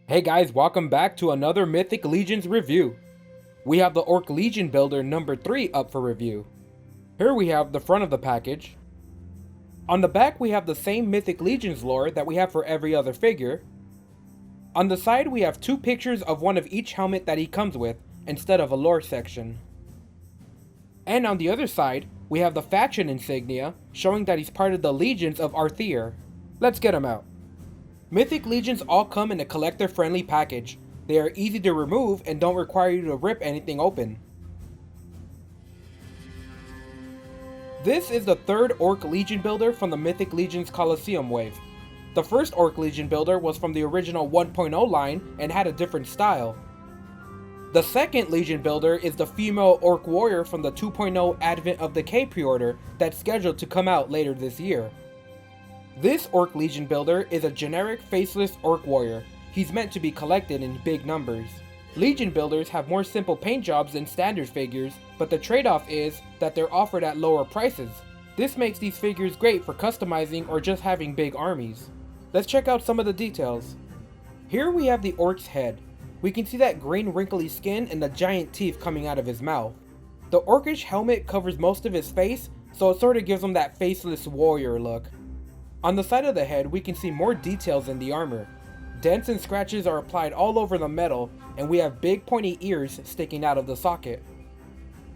Hey guys, welcome back to another Mythic Legions review. We have the Orc Legion builder number 3 up for review. Here we have the front of the package. On the back we have the same Mythic Legions lore that we have for every other figure. On the side we have 2 pictures of one of each helmet that he comes with, instead of a lore section. And on the other side, we have the faction insignia, showing that he's part of the Legions of Arthir. Let's get him out. Mythic Legions all come in a collector-friendly package. They are easy to remove and don't require you to rip anything open. This is the third Orc Legion builder from the Mythic Legions Colosseum wave. The first Orc Legion builder was from the original 1.0 line and had a different style. The second Legion builder is the female Orc Warrior from the 2.0 Advent of Decay pre-order that's scheduled to come out later this year. This Orc Legion builder is a generic faceless Orc Warrior. He's meant to be collected in big numbers. Legion builders have more simple paint jobs than standard figures, but the trade-off is that they're offered at lower prices. This makes these figures great for customizing or just having big armies. Let's check out some of the details. Here we have the Orc's head. We can see that green wrinkly skin and the giant teeth coming out of his mouth. The Orcish helmet covers most of his face, so it sort of gives him that faceless warrior look. On the side of the head, we can see more details in the armor. Dents and scratches are applied all over the metal, and we have big pointy ears sticking out of the socket.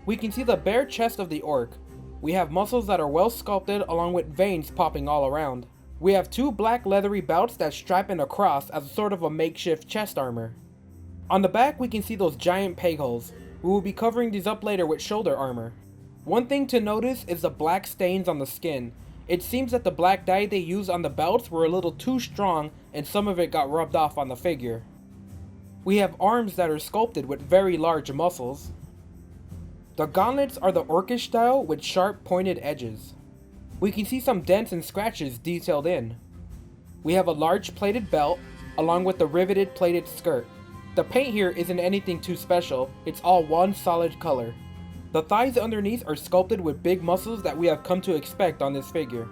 We can see the bare chest of the orc. We have muscles that are well sculpted along with veins popping all around. We have 2 black leathery belts that strap in across as sort of a makeshift chest armor. On the back we can see those giant peg holes. We will be covering these up later with shoulder armor. One thing to notice is the black stains on the skin. It seems that the black dye they used on the belts were a little too strong and some of it got rubbed off on the figure. We have arms that are sculpted with very large muscles. The gauntlets are the orcish style with sharp pointed edges. We can see some dents and scratches detailed in. We have a large plated belt along with the riveted plated skirt. The paint here isn't anything too special, it's all one solid color. The thighs underneath are sculpted with big muscles that we have come to expect on this figure.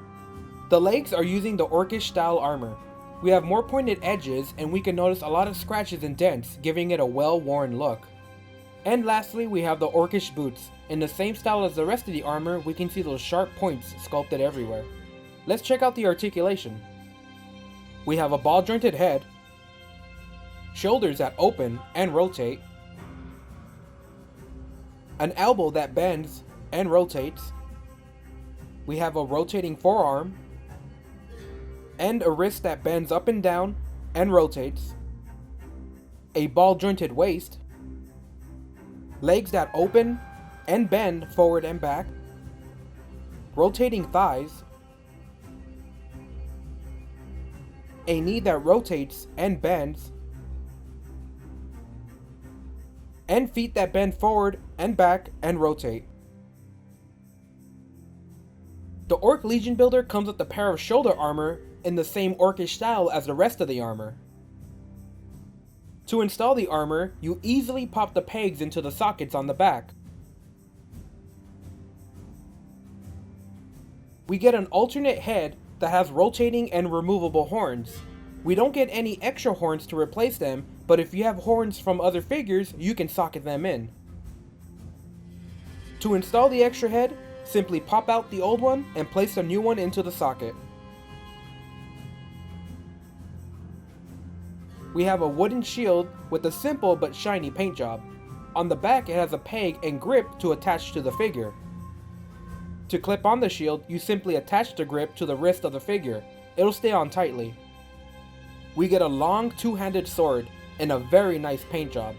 The legs are using the orcish style armor. We have more pointed edges and we can notice a lot of scratches and dents, giving it a well-worn look. And lastly, we have the orcish boots. In the same style as the rest of the armor, we can see those sharp points sculpted everywhere. Let's check out the articulation. We have a ball jointed head, shoulders that open and rotate, an elbow that bends and rotates. We have a rotating forearm, and a wrist that bends up and down and rotates, a ball jointed waist, legs that open and bend forward and back, rotating thighs, a knee that rotates and bends, and feet that bend forward and back and rotate. The Orc Legion builder comes with a pair of shoulder armor in the same orcish style as the rest of the armor. To install the armor, you easily pop the pegs into the sockets on the back. We get an alternate head that has rotating and removable horns. We don't get any extra horns to replace them, but if you have horns from other figures, you can socket them in. To install the extra head, simply pop out the old one and place the new one into the socket. We have a wooden shield with a simple but shiny paint job. On the back it has a peg and grip to attach to the figure. To clip on the shield, you simply attach the grip to the wrist of the figure. It'll stay on tightly. We get a long 2-handed sword and a very nice paint job.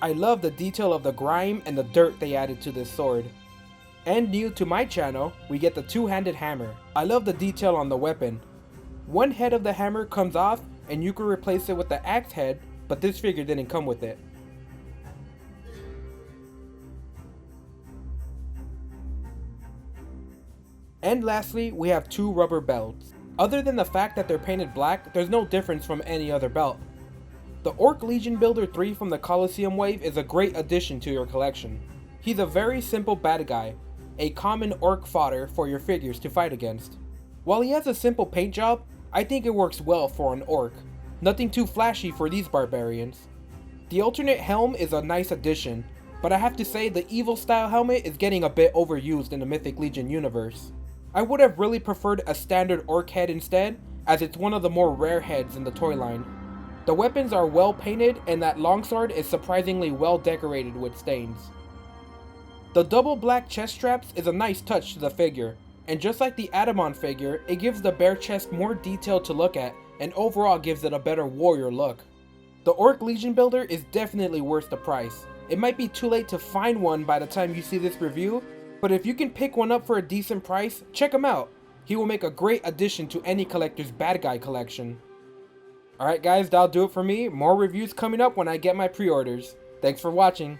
I love the detail of the grime and the dirt they added to this sword. And new to my channel, we get the 2-handed hammer. I love the detail on the weapon. One head of the hammer comes off and you can replace it with the axe head, but this figure didn't come with it. And lastly, we have 2 rubber belts. Other than the fact that they're painted black, there's no difference from any other belt. The Orc Legion Builder 3 from the Colosseum wave is a great addition to your collection. He's a very simple bad guy, a common orc fodder for your figures to fight against. While he has a simple paint job, I think it works well for an orc. Nothing too flashy for these barbarians. The alternate helm is a nice addition, but I have to say the evil style helmet is getting a bit overused in the Mythic Legion universe. I would have really preferred a standard orc head instead, as it's one of the more rare heads in the toy line. The weapons are well painted, and that longsword is surprisingly well decorated with stains. The double black chest straps is a nice touch to the figure, and just like the Adamant figure, it gives the bare chest more detail to look at, and overall gives it a better warrior look. The Orc Legion builder is definitely worth the price. It might be too late to find one by the time you see this review, but if you can pick one up for a decent price, check him out. He will make a great addition to any collector's bad guy collection. Alright guys, that'll do it for me. More reviews coming up when I get my pre-orders. Thanks for watching.